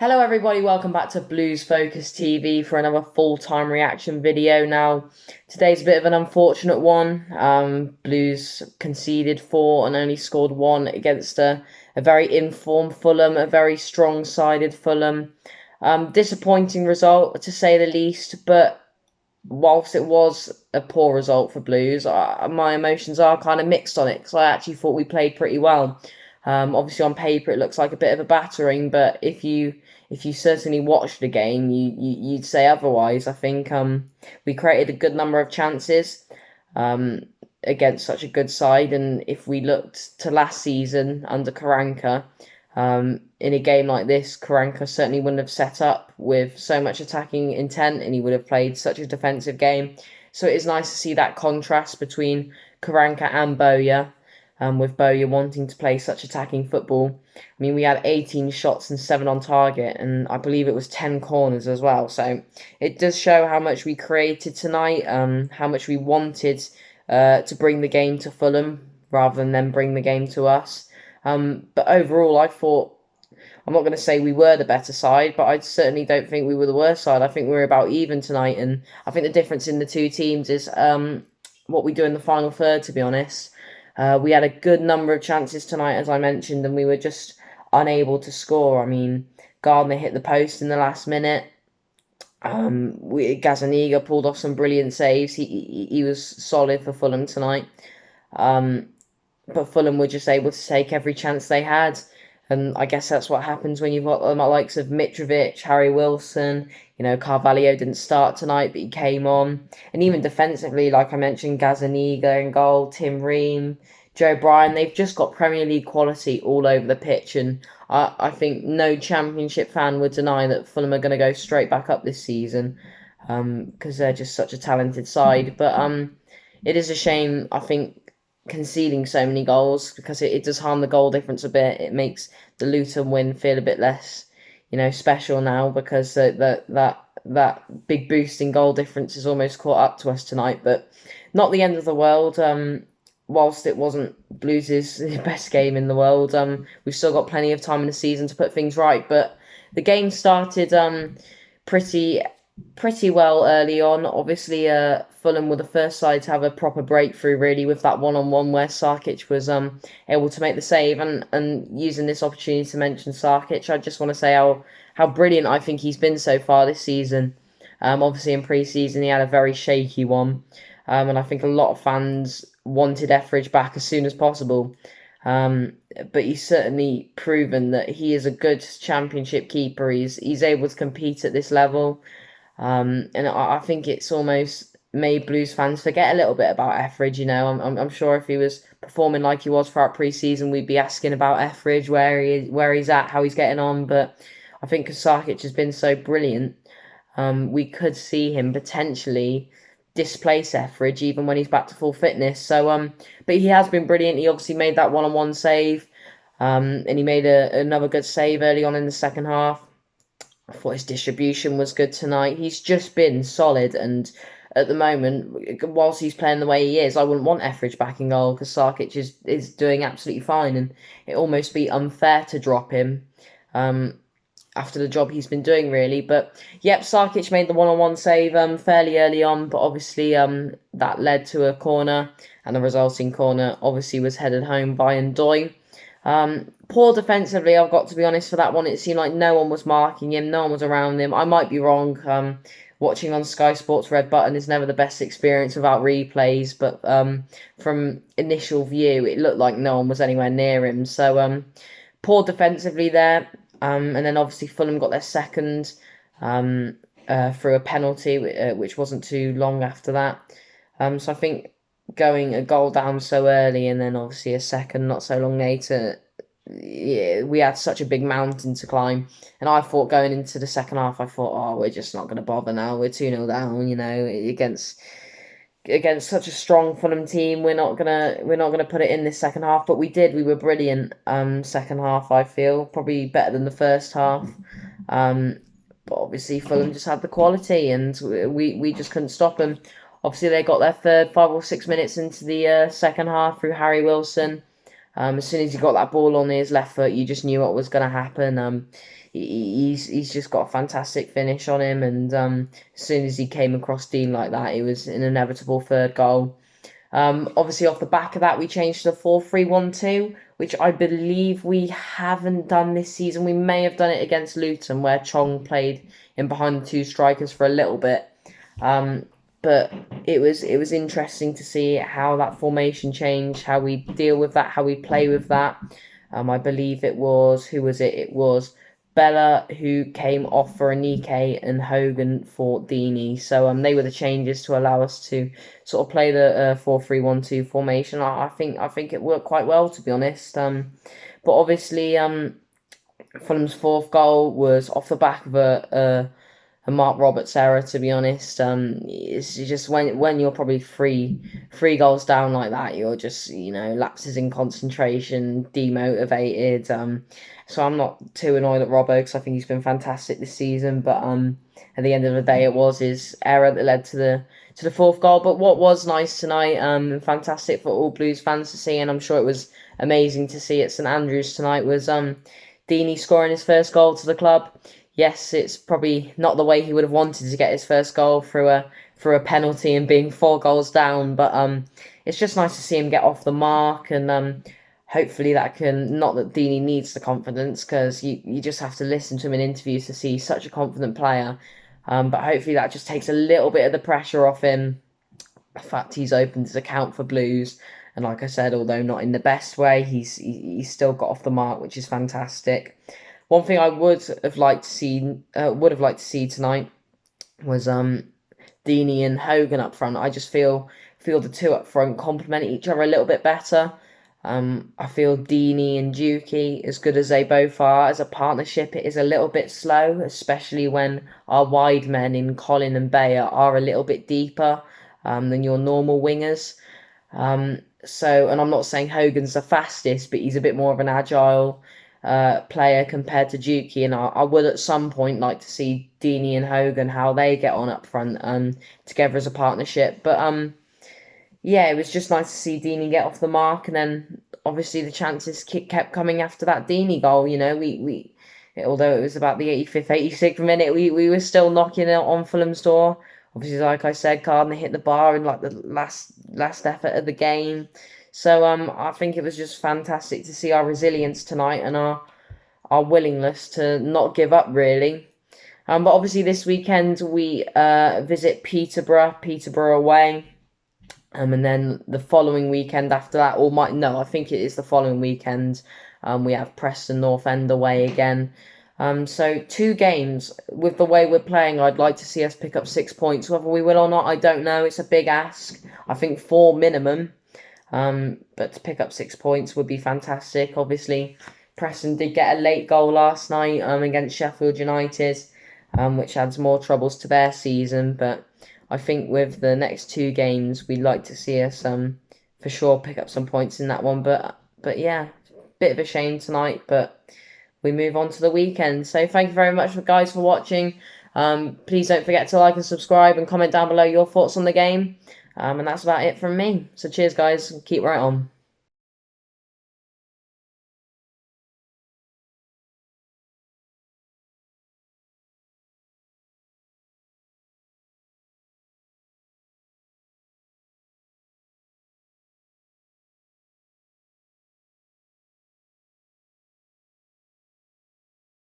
Hello everybody, welcome back to Blues Focus TV for another full-time reaction video. Now, today's a bit of an unfortunate one. Blues conceded 4 and only scored 1 against a very informed Fulham, a very strong-sided Fulham. Disappointing result, to say the least, but whilst it was a poor result for Blues, my emotions are kind of mixed on it because I actually thought we played pretty well. Obviously on paper it looks like a bit of a battering, but if you certainly watched the game, you'd say otherwise. I think we created a good number of chances against such a good side, and if we looked to last season under Karanka, in a game like this, Karanka certainly wouldn't have set up with so much attacking intent, and he would have played such a defensive game. So it is nice to see that contrast between Karanka and Bowyer. With Bowyer wanting to play such attacking football. I mean, we had 18 shots and 7 on target, and I believe it was 10 corners as well. So it does show how much we created tonight, how much we wanted to bring the game to Fulham rather than them bring the game to us. But overall, I thought, I'm not going to say we were the better side, but I certainly don't think we were the worst side. I think we were about even tonight, and I think the difference in the two teams is what we do in the final third, to be honest. We had a good number of chances tonight, as I mentioned, and we were just unable to score. I mean, Gardner hit the post in the last minute. Gazaniga pulled off some brilliant saves. He was solid for Fulham tonight. But Fulham were just able to take every chance they had. And I guess that's what happens when you've got the likes of Mitrovic, Harry Wilson. You know, Carvalho didn't start tonight, but he came on. And even defensively, like I mentioned, Gazaniga in goal, Tim Ream, Joe Bryan, they've just got Premier League quality all over the pitch. And I think no Championship fan would deny that Fulham are going to go straight back up this season because they're just such a talented side. But it is a shame, I think, conceding so many goals because it does harm the goal difference a bit. It makes the Luton win feel a bit less, special now because that big boost in goal difference is almost caught up to us tonight. But not the end of the world. Whilst it wasn't Blues' best game in the world, we've still got plenty of time in the season to put things right. But the game started pretty well early on. Obviously, Fulham were the first side to have a proper breakthrough, really, with that one-on-one where Sarkic was able to make the save. And using this opportunity to mention Sarkic, I just want to say how brilliant I think he's been so far this season. Obviously, in pre-season, he had a very shaky one. And I think a lot of fans wanted Etheridge back as soon as possible. But he's certainly proven that he is a good Championship keeper. He's able to compete at this level. And I think it's almost made Blues fans forget a little bit about Etheridge. I'm sure if he was performing like he was throughout pre-season, we'd be asking about Etheridge, where he's at, how he's getting on. But I think because Sarkic has been so brilliant, we could see him potentially displace Etheridge even when he's back to full fitness. So, but he has been brilliant. He obviously made that one-on-one save, and he made another good save early on in the second half. I thought his distribution was good tonight. He's just been solid, and at the moment, whilst he's playing the way he is, I wouldn't want Etheridge back in goal because Sarkic is doing absolutely fine, and it almost be unfair to drop him after the job he's been doing, really. But yep, Sarkic made the one-on-one save fairly early on, but obviously that led to a corner, and the resulting corner obviously was headed home by Ndoye. Poor defensively, I've got to be honest, for that one. It seemed like no one was marking him, no one was around him. I might be wrong. Watching on Sky Sports Red Button is never the best experience without replays, but from initial view, it looked like no one was anywhere near him. So poor defensively there. And then obviously Fulham got their second through a penalty, which wasn't too long after that. So I think going a goal down so early and then obviously a second not so long later, yeah, we had such a big mountain to climb. And I thought going into the second half, oh, we're just not going to bother now. We're 2-0 down, against such a strong Fulham team. We're not gonna put it in this second half, but we did. We were brilliant. Second half, I feel probably better than the first half. But obviously Fulham just had the quality, and we just couldn't stop them. Obviously they got their third 5 or 6 minutes into the second half through Harry Wilson. As soon as he got that ball on his left foot, you just knew what was going to happen. He's just got a fantastic finish on him, and as soon as he came across Dean like that, it was an inevitable third goal. Obviously, off the back of that, we changed to the 4-3-1-2, which I believe we haven't done this season. We may have done it against Luton, where Chong played in behind the two strikers for a little bit. But it was interesting to see how that formation changed, how we deal with that, how we play with that. I believe it was, who was it? It was Bella who came off for Anike and Hogan for Deeney. So they were the changes to allow us to sort of play the 4-3-1-2 formation. I think it worked quite well, to be honest. But obviously Fulham's fourth goal was off the back of a Mark Roberts error, to be honest. It's just when you're probably three goals down like that, you're just, lapses in concentration, demotivated. So I'm not too annoyed at Robbo, because I think he's been fantastic this season. But at the end of the day, it was his error that led to the fourth goal. But what was nice tonight, fantastic for all Blues fans to see, and I'm sure it was amazing to see at St Andrews tonight, was Deeney scoring his first goal to the club. Yes, it's probably not the way he would have wanted to get his first goal through a penalty and being 4 goals down, but it's just nice to see him get off the mark, and hopefully that can, not that Deeney needs the confidence, because you just have to listen to him in interviews to see such a confident player, but hopefully that just takes a little bit of the pressure off him. The fact he's opened his account for Blues, and like I said, although not in the best way, he's still got off the mark, which is fantastic. One thing I would have liked to see tonight was Deeney and Hogan up front. I just feel the two up front complement each other a little bit better. I feel Deeney and Dukey, as good as they both are as a partnership, it is a little bit slow, especially when our wide men in Colin and Bayer are a little bit deeper than your normal wingers. And I'm not saying Hogan's the fastest, but he's a bit more of an agile player compared to Dukey, and I would at some point like to see Deeney and Hogan, how they get on up front together as a partnership. But yeah, it was just nice to see Deeney get off the mark, and then obviously the chances kept coming after that Deeney goal. We although it was about the 85th, 86th minute, we were still knocking it on Fulham's door. Obviously, like I said, Gardner hit the bar in like the last effort of the game. So I think it was just fantastic to see our resilience tonight and our willingness to not give up, really. But obviously this weekend we visit Peterborough away. And then the following weekend after that, I think it is the following weekend, we have Preston North End away again. So 2 games. With the way we're playing, I'd like to see us pick up 6 points. Whether we will or not, I don't know. It's a big ask. I think 4 minimum. But to pick up 6 points would be fantastic. Obviously, Preston did get a late goal last night against Sheffield United, which adds more troubles to their season. But I think with the next 2 games, we'd like to see us for sure pick up some points in that one. But yeah, bit of a shame tonight, but we move on to the weekend. So thank you very much, guys, for watching. Please don't forget to like and subscribe and comment down below your thoughts on the game. And that's about it from me. So cheers, guys. Keep right on.